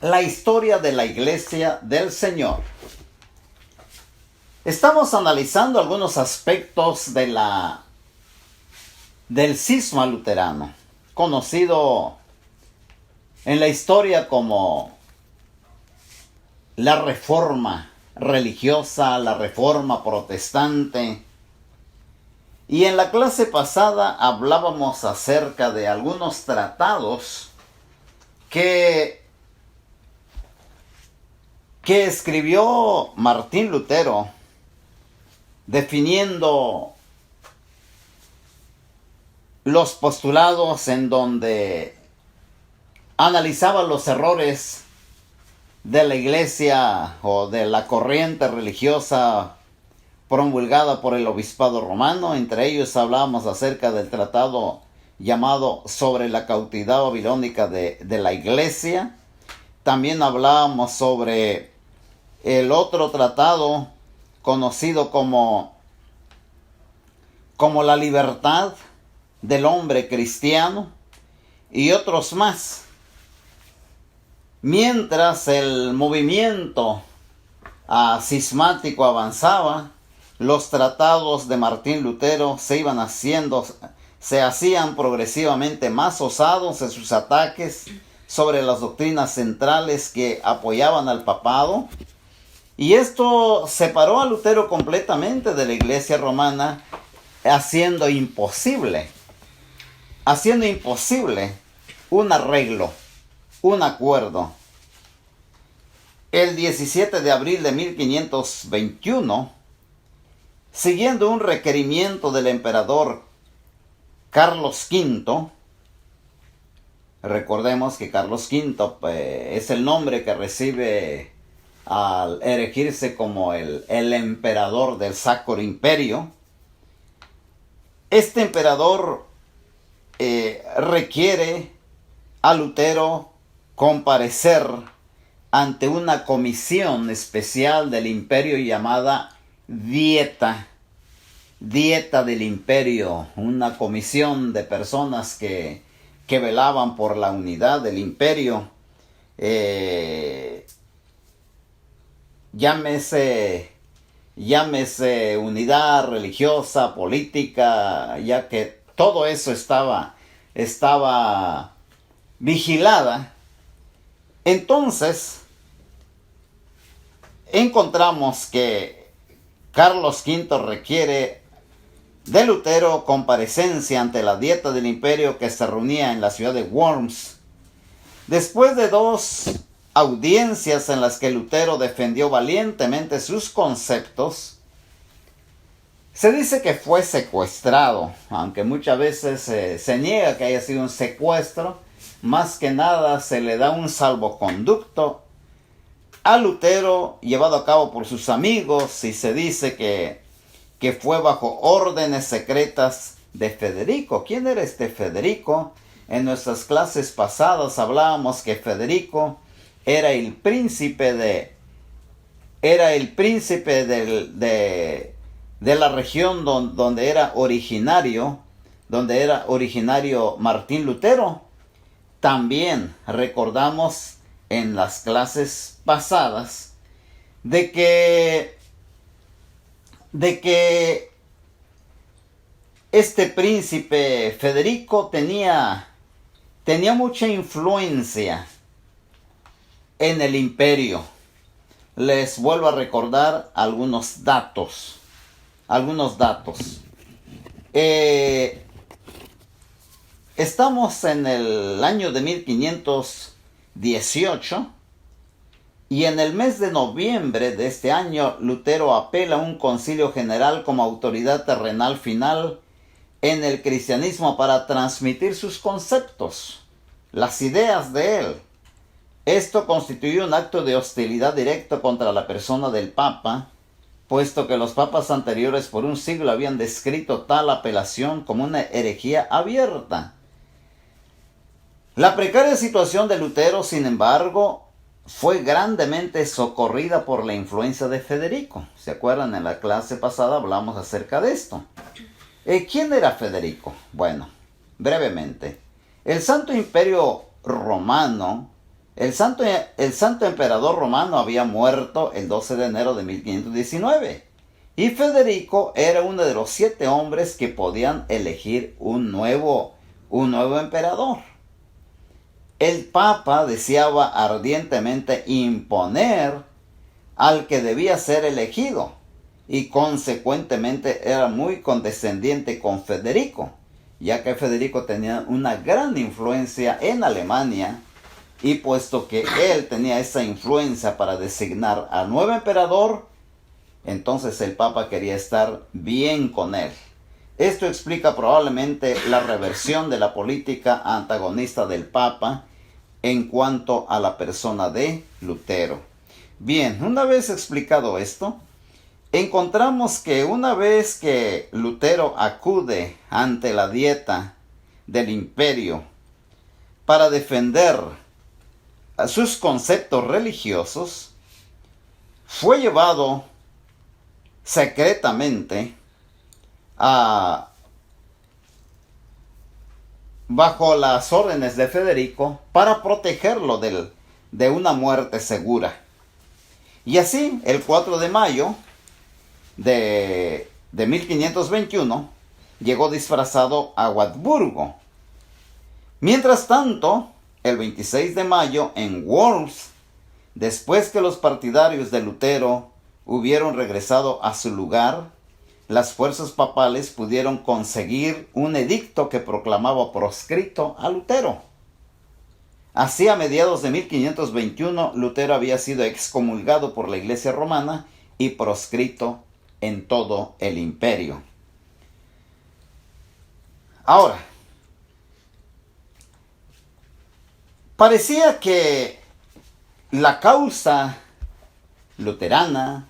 La historia de la Iglesia del Señor. Estamos analizando algunos aspectos del cisma luterano, conocido en la historia como la reforma religiosa, la reforma protestante. Y en la clase pasada hablábamos acerca de algunos tratados que escribió Martín Lutero, definiendo los postulados en donde analizaba los errores de la Iglesia o de la corriente religiosa promulgada por el obispado romano. Entre ellos hablábamos acerca del tratado llamado Sobre la cautividad babilónica de la Iglesia. También hablábamos sobre el otro tratado conocido como la libertad del hombre cristiano y otros más. Mientras el movimiento cismático avanzaba, los tratados de Martín Lutero se hacían progresivamente más osados en sus ataques sobre las doctrinas centrales que apoyaban al papado. Y esto separó a Lutero completamente de la Iglesia romana, haciendo imposible un arreglo, un acuerdo. El 17 de abril de 1521, siguiendo un requerimiento del emperador Carlos V, recordemos que Carlos V es el nombre que recibe al erigirse como el emperador del Sacro Imperio. Este emperador requiere a Lutero comparecer ante una comisión especial del imperio llamada Dieta del Imperio, una comisión de personas que velaban por la unidad del imperio. Llámese unidad religiosa, política, ya que todo eso estaba vigilada. Entonces, encontramos que Carlos V requiere de Lutero comparecencia ante la Dieta del Imperio que se reunía en la ciudad de Worms. Después de 2 audiencias en las que Lutero defendió valientemente sus conceptos, se dice que fue secuestrado, aunque muchas veces se niega que haya sido un secuestro. Más que nada se le da un salvoconducto a Lutero llevado a cabo por sus amigos, y se dice que fue bajo órdenes secretas de Federico. ¿Quién era este Federico? En nuestras clases pasadas hablábamos que Federico era el príncipe de la región donde era originario Martín Lutero. También recordamos en las clases pasadas de que este príncipe Federico tenía mucha influencia en el imperio. Les vuelvo a recordar algunos datos. Estamos en el año de 1518 y en el mes de noviembre de este año Lutero apela a un concilio general como autoridad terrenal final en el cristianismo para transmitir sus conceptos, las ideas de él. Esto constituyó un acto de hostilidad directo contra la persona del Papa, puesto que los papas anteriores por un siglo habían descrito tal apelación como una herejía abierta. La precaria situación de Lutero, sin embargo, fue grandemente socorrida por la influencia de Federico. ¿Se acuerdan? En la clase pasada hablamos acerca de esto. ¿Quién era Federico? Bueno, brevemente. El Santo Imperio Romano El santo emperador romano había muerto el 12 de enero de 1519 y Federico era uno de los 7 hombres que podían elegir un nuevo emperador. El Papa deseaba ardientemente imponer al que debía ser elegido y consecuentemente era muy condescendiente con Federico, ya que Federico tenía una gran influencia en Alemania y puesto que él tenía esa influencia para designar al nuevo emperador, entonces el Papa quería estar bien con él. Esto explica probablemente la reversión de la política antagonista del Papa en cuanto a la persona de Lutero. Bien, una vez explicado esto, encontramos que una vez que Lutero acude ante la dieta del imperio para defender sus conceptos religiosos, fue llevado secretamente bajo las órdenes de Federico para protegerlo de una muerte segura. Y así, el 4 de mayo de 1521, llegó disfrazado a Wartburgo. Mientras tanto, el 26 de mayo en Worms, después que los partidarios de Lutero hubieron regresado a su lugar, las fuerzas papales pudieron conseguir un edicto que proclamaba proscrito a Lutero. Así, a mediados de 1521, Lutero había sido excomulgado por la Iglesia romana y proscrito en todo el imperio. Ahora, parecía que la causa luterana,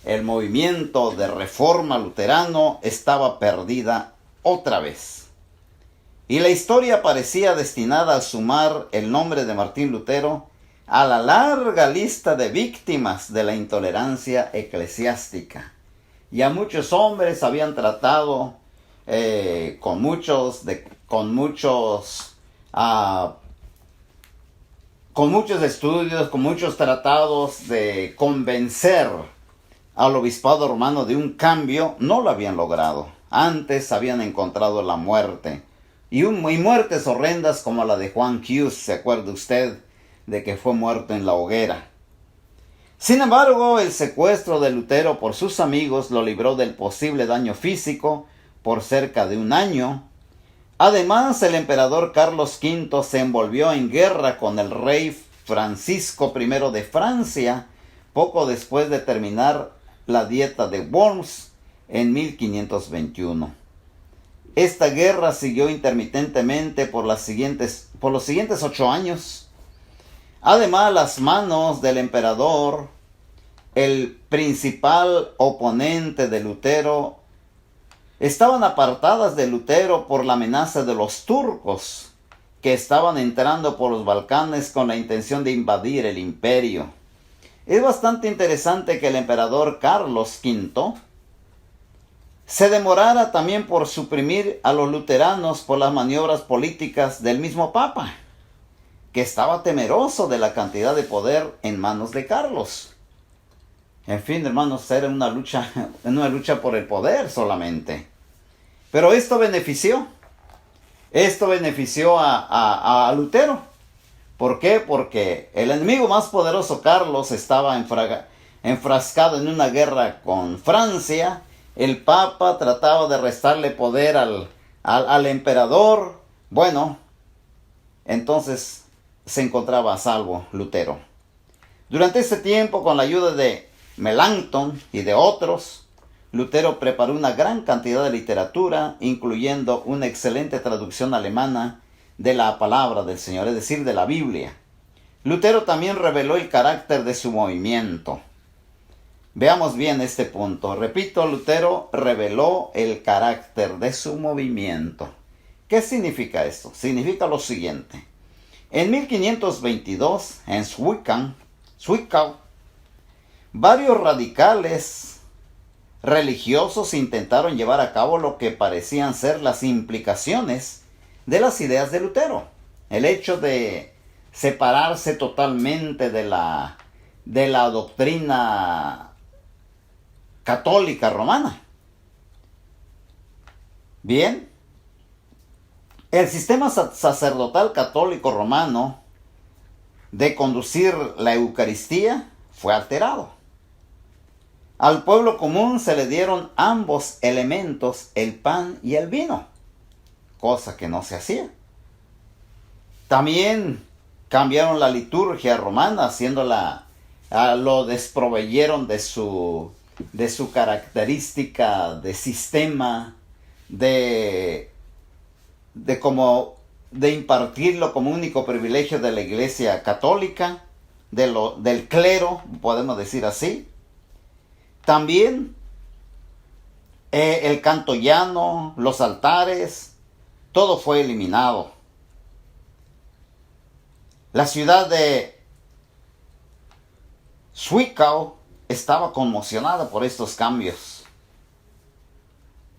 el movimiento de reforma luterano, estaba perdida otra vez. Y la historia parecía destinada a sumar el nombre de Martín Lutero a la larga lista de víctimas de la intolerancia eclesiástica. Ya muchos hombres habían tratado con muchos estudios, con muchos tratados de convencer al obispado romano de un cambio, no lo habían logrado. Antes habían encontrado la muerte. Y muertes horrendas como la de Juan Hus, ¿se acuerda usted de que fue muerto en la hoguera? Sin embargo, el secuestro de Lutero por sus amigos lo libró del posible daño físico por cerca de un año. Además, el emperador Carlos V se envolvió en guerra con el rey Francisco I de Francia poco después de terminar la dieta de Worms en 1521. Esta guerra siguió intermitentemente por los siguientes 8 años. Además, las manos del emperador, el principal oponente de Lutero, estaban apartadas de Lutero por la amenaza de los turcos, que estaban entrando por los Balcanes con la intención de invadir el imperio. Es bastante interesante que el emperador Carlos V se demorara también por suprimir a los luteranos por las maniobras políticas del mismo Papa, que estaba temeroso de la cantidad de poder en manos de Carlos. En fin, hermanos, era una lucha por el poder solamente. Pero esto benefició a Lutero. ¿Por qué? Porque el enemigo más poderoso, Carlos, estaba enfrascado en una guerra con Francia. El Papa trataba de restarle poder al emperador. Bueno, entonces se encontraba a salvo Lutero. Durante este tiempo, con la ayuda de Melanchthon y de otros, Lutero preparó una gran cantidad de literatura, incluyendo una excelente traducción alemana de la palabra del Señor, es decir, de la Biblia. Lutero también reveló el carácter de su movimiento. Veamos bien este punto. Repito, Lutero reveló el carácter de su movimiento. ¿Qué significa esto? Significa lo siguiente. En 1522, en Zwickau, varios radicales religiosos intentaron llevar a cabo lo que parecían ser las implicaciones de las ideas de Lutero. El hecho de separarse totalmente de la doctrina católica romana. Bien, el sistema sacerdotal católico romano de conducir la Eucaristía fue alterado. Al pueblo común se le dieron ambos elementos, el pan y el vino, cosa que no se hacía. También cambiaron la liturgia romana, lo desproveyeron de su característica de sistema, de impartirlo como único privilegio de la Iglesia católica, del clero, podemos decir así. También el canto llano, los altares, todo fue eliminado. La ciudad de Zwickau estaba conmocionada por estos cambios.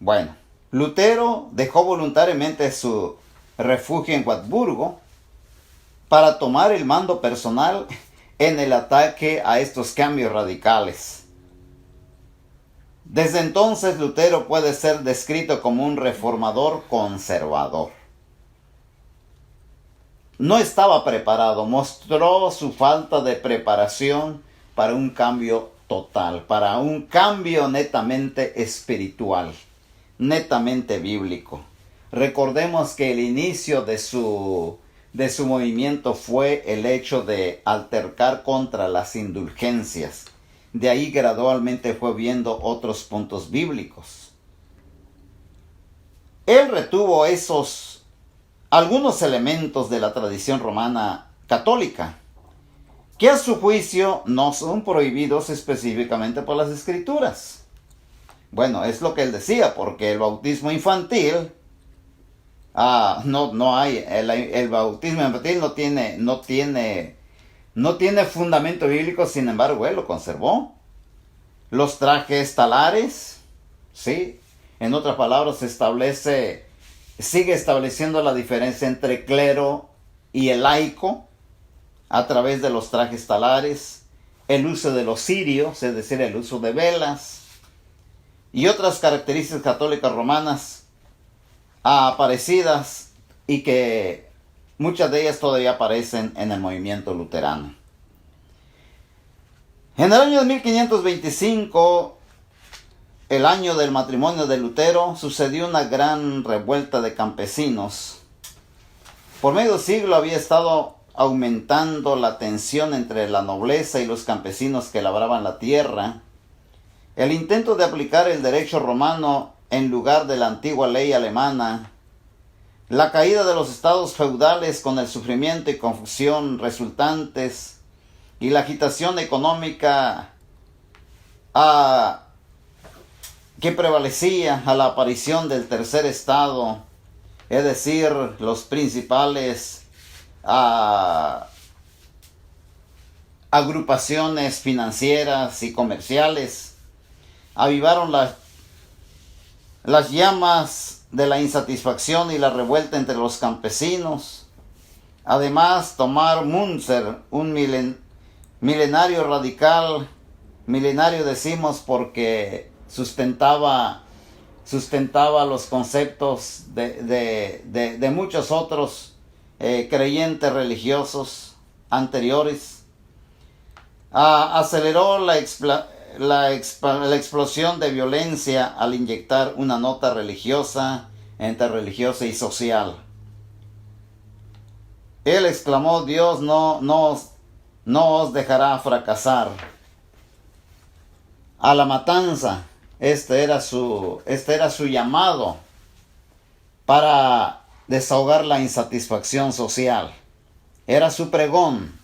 Bueno, Lutero dejó voluntariamente su refugio en Wartburgo para tomar el mando personal en el ataque a estos cambios radicales. Desde entonces Lutero puede ser descrito como un reformador conservador. No estaba preparado, mostró su falta de preparación para un cambio total, para un cambio netamente espiritual, netamente bíblico. Recordemos que el inicio de su movimiento fue el hecho de altercar contra las indulgencias. De ahí gradualmente fue viendo otros puntos bíblicos. Él retuvo algunos elementos de la tradición romana católica, que a su juicio no son prohibidos específicamente por las Escrituras. Bueno, es lo que él decía, porque el bautismo infantil, no hay, el bautismo infantil no tiene fundamento bíblico, sin embargo, él lo conservó. Los trajes talares, ¿sí? En otras palabras, sigue estableciendo la diferencia entre clero y el laico a través de los trajes talares, el uso de los cirios, es decir, el uso de velas, y otras características católicas romanas parecidas y que muchas de ellas todavía aparecen en el movimiento luterano. En el año de 1525, el año del matrimonio de Lutero, sucedió una gran revuelta de campesinos. Por medio siglo había estado aumentando la tensión entre la nobleza y los campesinos que labraban la tierra. El intento de aplicar el derecho romano en lugar de la antigua ley alemana, la caída de los estados feudales con el sufrimiento y confusión resultantes, y la agitación económica que prevalecía a la aparición del tercer estado, es decir, los principales agrupaciones financieras y comerciales, avivaron las llamas de la insatisfacción y la revuelta entre los campesinos. Además, Tomás Müntzer, un milenario radical, milenario decimos porque sustentaba los conceptos de muchos otros creyentes religiosos anteriores, aceleró la explosión de violencia al inyectar una nota religiosa entre religiosa y social. Él exclamó: Dios no os dejará fracasar. A la matanza, este era su llamado para desahogar la insatisfacción social. Era su pregón.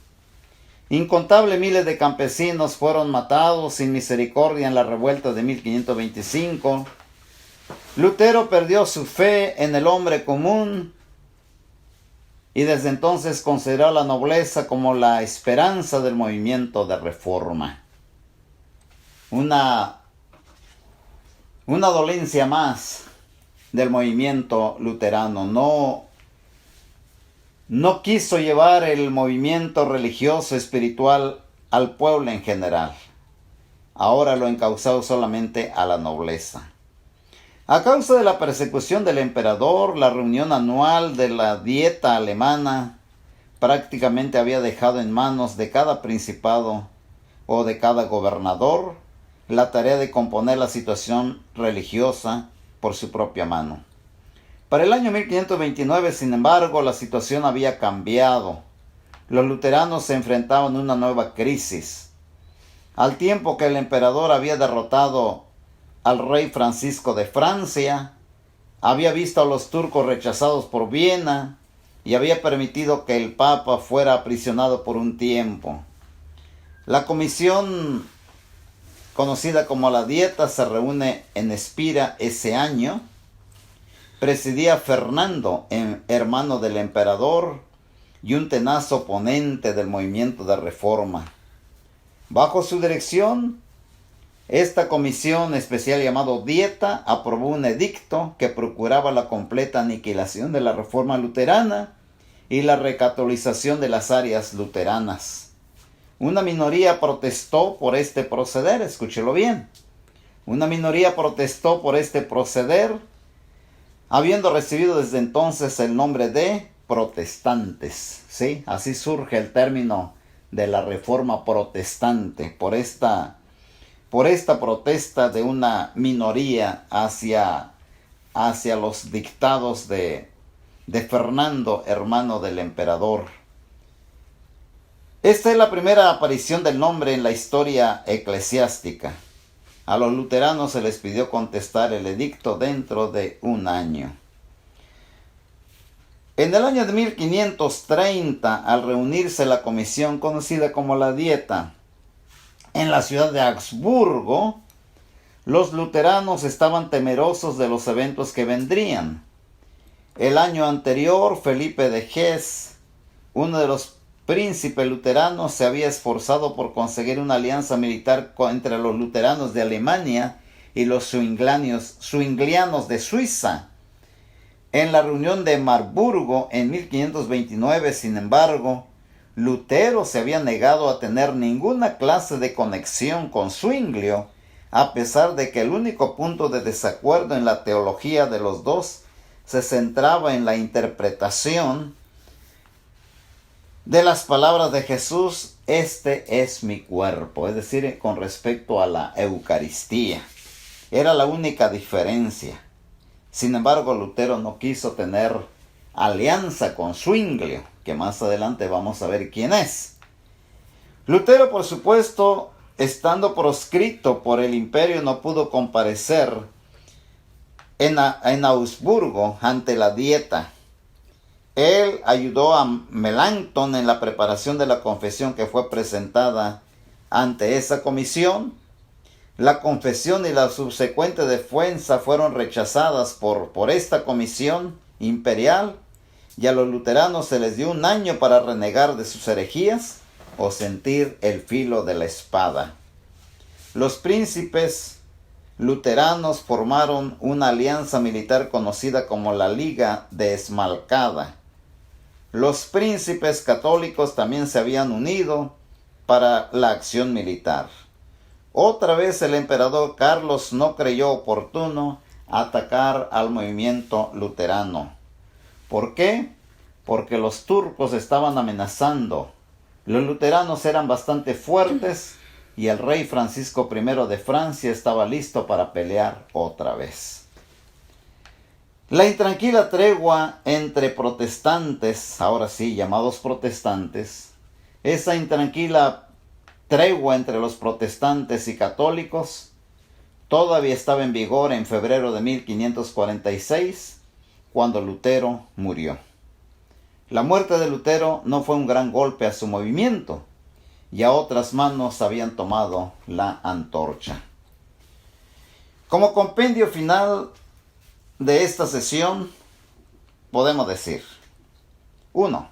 Incontables miles de campesinos fueron matados sin misericordia en la revuelta de 1525. Lutero perdió su fe en el hombre común y desde entonces consideró a la nobleza como la esperanza del movimiento de reforma. Una dolencia más del movimiento luterano. no quiso llevar el movimiento religioso espiritual al pueblo en general. Ahora lo encauzó solamente a la nobleza. A causa de la persecución del emperador, la reunión anual de la Dieta alemana prácticamente había dejado en manos de cada principado o de cada gobernador la tarea de componer la situación religiosa por su propia mano. Para el año 1529, sin embargo, la situación había cambiado. Los luteranos se enfrentaban a una nueva crisis. Al tiempo que el emperador había derrotado al rey Francisco de Francia, había visto a los turcos rechazados por Viena y había permitido que el Papa fuera aprisionado por un tiempo. La comisión conocida como la Dieta se reúne en Espira ese año. Presidía Fernando, hermano del emperador y un tenaz oponente del movimiento de reforma. Bajo su dirección, esta comisión especial llamada Dieta aprobó un edicto que procuraba la completa aniquilación de la reforma luterana y la recatolización de las áreas luteranas. Una minoría protestó por este proceder, escúchelo bien. Una minoría protestó por este proceder, habiendo recibido desde entonces el nombre de protestantes. ¿Sí? Así surge el término de la reforma protestante, por esta protesta de una minoría hacia los dictados de Fernando, hermano del emperador. Esta es la primera aparición del nombre en la historia eclesiástica. A los luteranos se les pidió contestar el edicto dentro de un año. En el año de 1530, al reunirse la comisión conocida como la Dieta en la ciudad de Augsburgo, los luteranos estaban temerosos de los eventos que vendrían. El año anterior, Felipe de Hesse, uno de los príncipes luteranos, se había esforzado por conseguir una alianza militar entre los luteranos de Alemania y los zwinglianos de Suiza. En la reunión de Marburgo en 1529, sin embargo, Lutero se había negado a tener ninguna clase de conexión con Zwinglio, a pesar de que el único punto de desacuerdo en la teología de los dos se centraba en la interpretación de las palabras de Jesús: este es mi cuerpo, es decir, con respecto a la Eucaristía. Era la única diferencia. Sin embargo, Lutero no quiso tener alianza con Zwinglio, que más adelante vamos a ver quién es. Lutero, por supuesto, estando proscrito por el imperio, no pudo comparecer en Augsburgo ante la Dieta. Él ayudó a Melanchthon en la preparación de la confesión que fue presentada ante esa comisión. La confesión y la subsecuente defensa fueron rechazadas por esta comisión imperial, y a los luteranos se les dio un año para renegar de sus herejías o sentir el filo de la espada. Los príncipes luteranos formaron una alianza militar conocida como la Liga de Esmalcada. Los príncipes católicos también se habían unido para la acción militar. Otra vez el emperador Carlos no creyó oportuno atacar al movimiento luterano. ¿Por qué? Porque los turcos estaban amenazando. Los luteranos eran bastante fuertes y el rey Francisco I de Francia estaba listo para pelear otra vez. La intranquila tregua entre protestantes, ahora sí llamados protestantes, esa intranquila tregua entre los protestantes y católicos todavía estaba en vigor en febrero de 1546, cuando Lutero murió. La muerte de Lutero no fue un gran golpe a su movimiento, y a otras manos habían tomado la antorcha. Como compendio final de esta sesión, podemos decir: 1.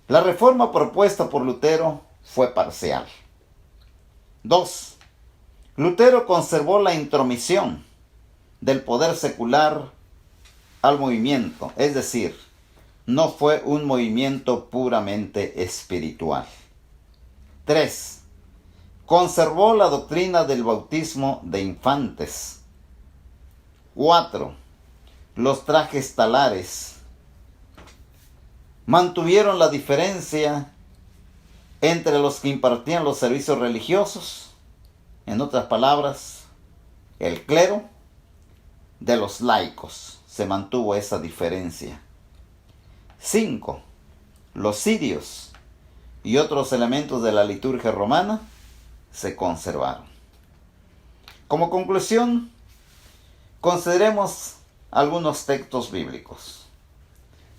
La reforma propuesta por Lutero fue parcial. 2. Lutero conservó la intromisión del poder secular al movimiento, es decir, no fue un movimiento puramente espiritual. 3. Conservó la doctrina del bautismo de infantes. 4. Los trajes talares mantuvieron la diferencia entre los que impartían los servicios religiosos, en otras palabras, el clero, de los laicos. Se mantuvo esa diferencia. 5. Los cirios y otros elementos de la liturgia romana se conservaron. Como conclusión, consideremos algunos textos bíblicos.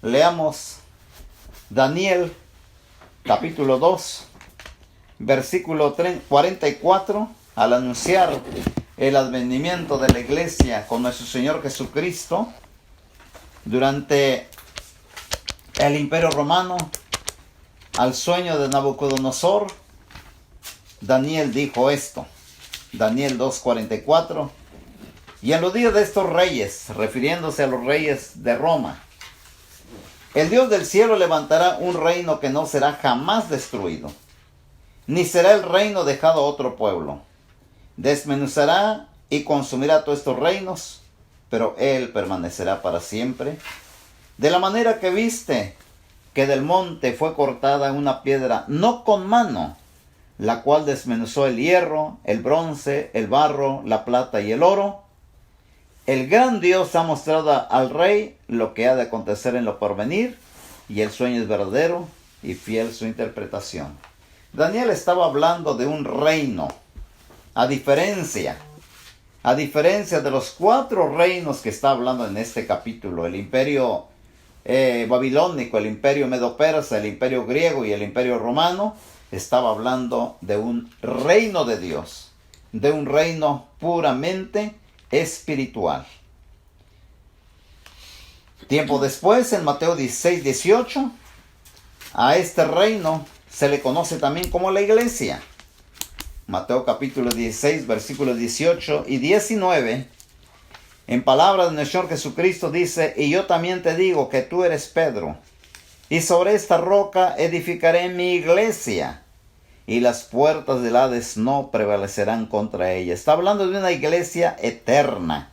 Leamos Daniel capítulo 2, versículo 44, al anunciar el advenimiento de la iglesia con nuestro Señor Jesucristo durante el Imperio Romano, al sueño de Nabucodonosor. Daniel dijo esto, Daniel 2:44, y en los días de estos reyes, refiriéndose a los reyes de Roma, el Dios del cielo levantará un reino que no será jamás destruido, ni será el reino dejado a otro pueblo. Desmenuzará y consumirá todos estos reinos, pero él permanecerá para siempre. De la manera que viste que del monte fue cortada una piedra, no con mano, la cual desmenuzó el hierro, el bronce, el barro, la plata y el oro. El gran Dios ha mostrado al rey lo que ha de acontecer en lo porvenir, y el sueño es verdadero y fiel su interpretación. Daniel estaba hablando de un reino, a diferencia de los 4 reinos que está hablando en este capítulo: el imperio babilónico, el imperio medo-persa, el imperio griego y el imperio romano. Estaba hablando de un reino de Dios, de un reino puramente espiritual. Tiempo después, en Mateo 16:18, a este reino se le conoce también como la iglesia. Mateo capítulo 16, versículos 18 y 19, en palabras de nuestro Señor Jesucristo dice: y yo también te digo que tú eres Pedro, y sobre esta roca edificaré mi iglesia, y las puertas del Hades no prevalecerán contra ella. Está hablando de una iglesia eterna,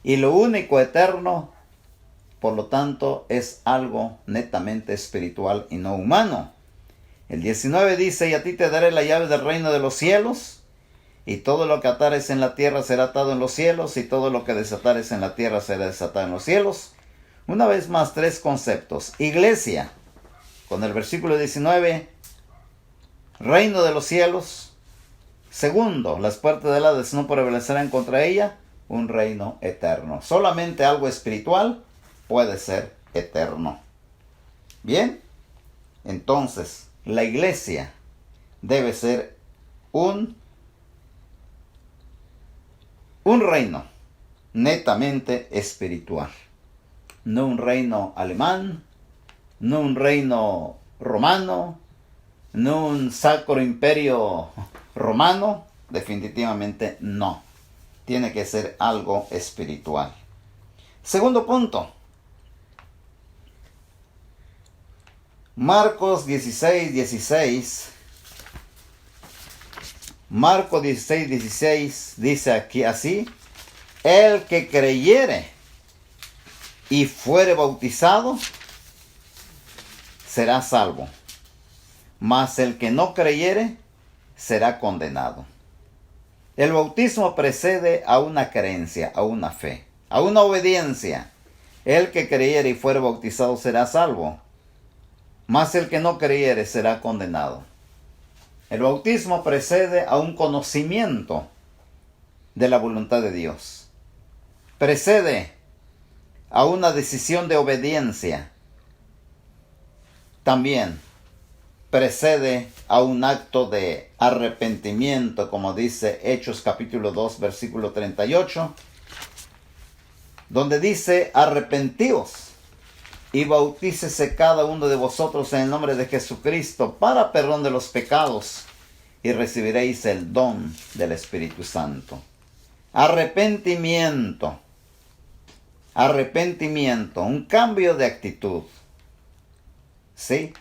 y lo único eterno, por lo tanto, es algo netamente espiritual y no humano. El 19 dice: y a ti te daré la llave del reino de los cielos, y todo lo que atares en la tierra será atado en los cielos, y todo lo que desatares en la tierra será desatado en los cielos. Una vez más, 3 conceptos. Iglesia, con el versículo 19, reino de los cielos. Segundo, las puertas del Hades no prevalecerán contra ella, un reino eterno. Solamente algo espiritual puede ser eterno. Bien, entonces, la iglesia debe ser un reino netamente espiritual. No un reino alemán, no un reino romano, no un sacro imperio romano. Definitivamente no. Tiene que ser algo espiritual. Segundo punto. Marcos 16:16. Marcos 16:16 dice aquí así: el que creyere y fuere bautizado será salvo, mas el que no creyere será condenado. El bautismo precede a una creencia, a una fe, a una obediencia. El que creyere y fuere bautizado será salvo, mas el que no creyere será condenado. El bautismo precede a un conocimiento de la voluntad de Dios. Precede a una decisión de obediencia. También precede a un acto de arrepentimiento, como dice Hechos capítulo 2, versículo 38, donde dice: arrepentíos y bautícese cada uno de vosotros en el nombre de Jesucristo para perdón de los pecados, y recibiréis el don del Espíritu Santo. Arrepentimiento, un cambio de actitud. ¿sí?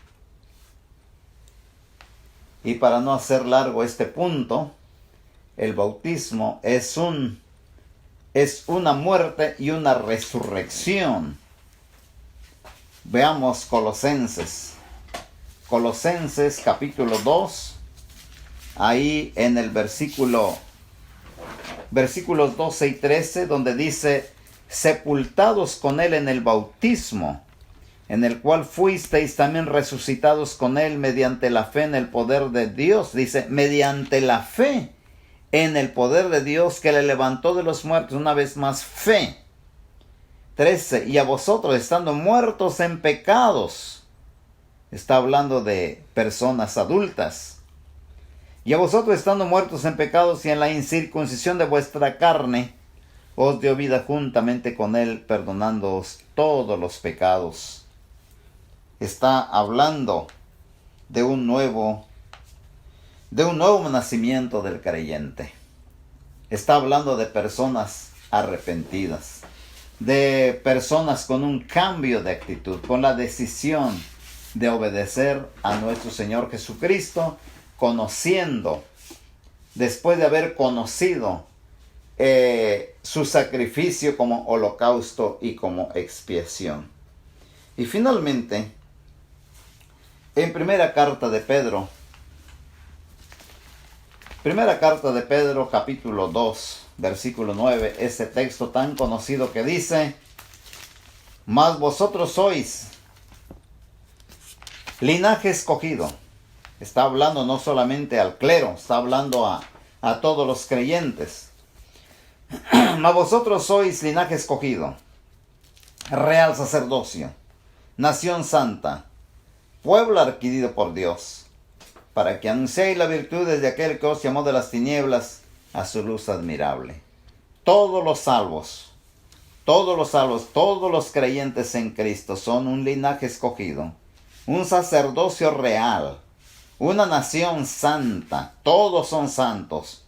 Y para no hacer largo este punto, el bautismo es una muerte y una resurrección. Veamos Colosenses. Colosenses capítulo 2. Ahí en el versículos 12 y 13, donde dice: sepultados con él en el bautismo, en el cual fuisteis también resucitados con él mediante la fe en el poder de Dios. Dice, mediante la fe en el poder de Dios que le levantó de los muertos. Una vez más, fe. 13. Y a vosotros, estando muertos en pecados. Está hablando de personas adultas. Y a vosotros, estando muertos en pecados y en la incircuncisión de vuestra carne, os dio vida juntamente con él, perdonándoos todos los pecados. Está hablando de un nuevo nacimiento del creyente. Está hablando de personas arrepentidas, de personas con un cambio de actitud, con la decisión de obedecer a nuestro Señor Jesucristo, después de haber conocido su sacrificio como holocausto y como expiación. Y finalmente, en primera carta de Pedro capítulo 2, versículo 9, ese texto tan conocido que dice: mas vosotros sois linaje escogido. Está hablando no solamente al clero, está hablando a todos los creyentes. Mas vosotros sois linaje escogido, real sacerdocio, nación santa, pueblo adquirido por Dios, para que anunciéis las virtudes de aquel que os llamó de las tinieblas a su luz admirable. Todos los salvos, todos los creyentes en Cristo son un linaje escogido, un sacerdocio real, una nación santa. Todos son santos,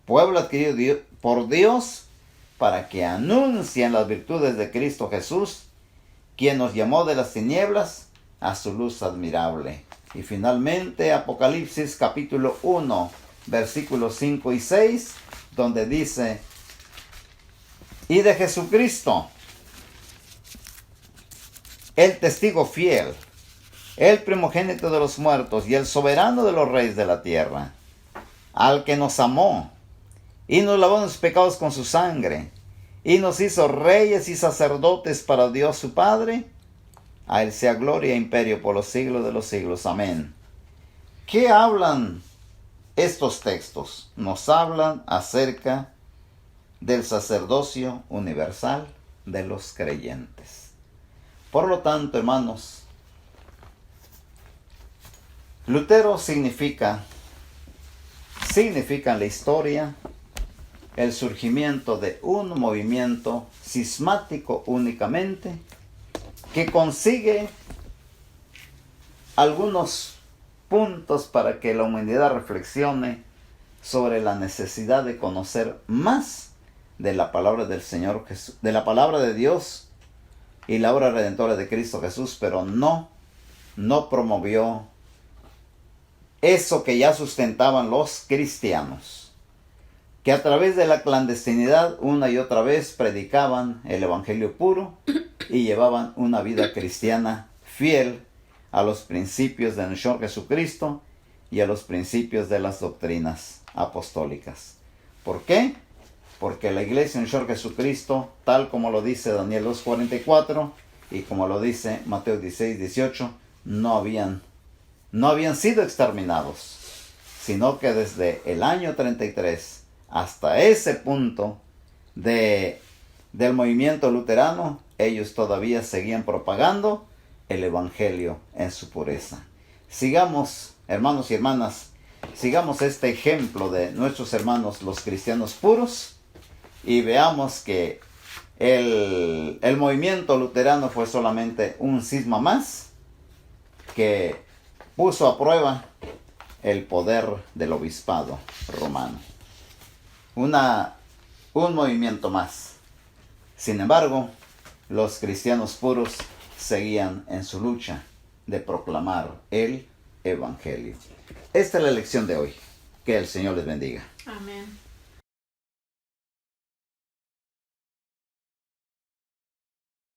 pueblo adquirido por Dios, para que anuncien las virtudes de Cristo Jesús, quien nos llamó de las tinieblas a su luz admirable. Y finalmente Apocalipsis capítulo 1, versículos 5 y 6, donde dice: y de Jesucristo, el testigo fiel, el primogénito de los muertos y el soberano de los reyes de la tierra, al que nos amó y nos lavó nuestros pecados con su sangre, y nos hizo reyes y sacerdotes para Dios su Padre. A él sea gloria e imperio por los siglos de los siglos. Amén. ¿Qué hablan estos textos? Nos hablan acerca del sacerdocio universal de los creyentes. Por lo tanto, hermanos, Lutero significa en la historia el surgimiento de un movimiento cismático únicamente, que consigue algunos puntos para que la humanidad reflexione sobre la necesidad de conocer más de la palabra del Señor Jesús, de la palabra de Dios y la obra redentora de Cristo Jesús, pero no promovió eso que ya sustentaban los cristianos, que a través de la clandestinidad una y otra vez predicaban el evangelio puro y llevaban una vida cristiana fiel a los principios de nuestro Señor Jesucristo y a los principios de las doctrinas apostólicas. ¿Por qué? Porque la iglesia de nuestro Señor Jesucristo, tal como lo dice Daniel 2:44 y como lo dice Mateo 16:18, no habían sido exterminados, sino que desde el año 33 hasta ese punto del movimiento luterano, ellos todavía seguían propagando el evangelio en su pureza. Sigamos, hermanos y hermanas, sigamos este ejemplo de nuestros hermanos los cristianos puros y veamos que el movimiento luterano fue solamente un cisma más que puso a prueba el poder del obispado romano. Un movimiento más. Sin embargo, los cristianos puros seguían en su lucha de proclamar el Evangelio. Esta es la lección de hoy. Que el Señor les bendiga. Amén.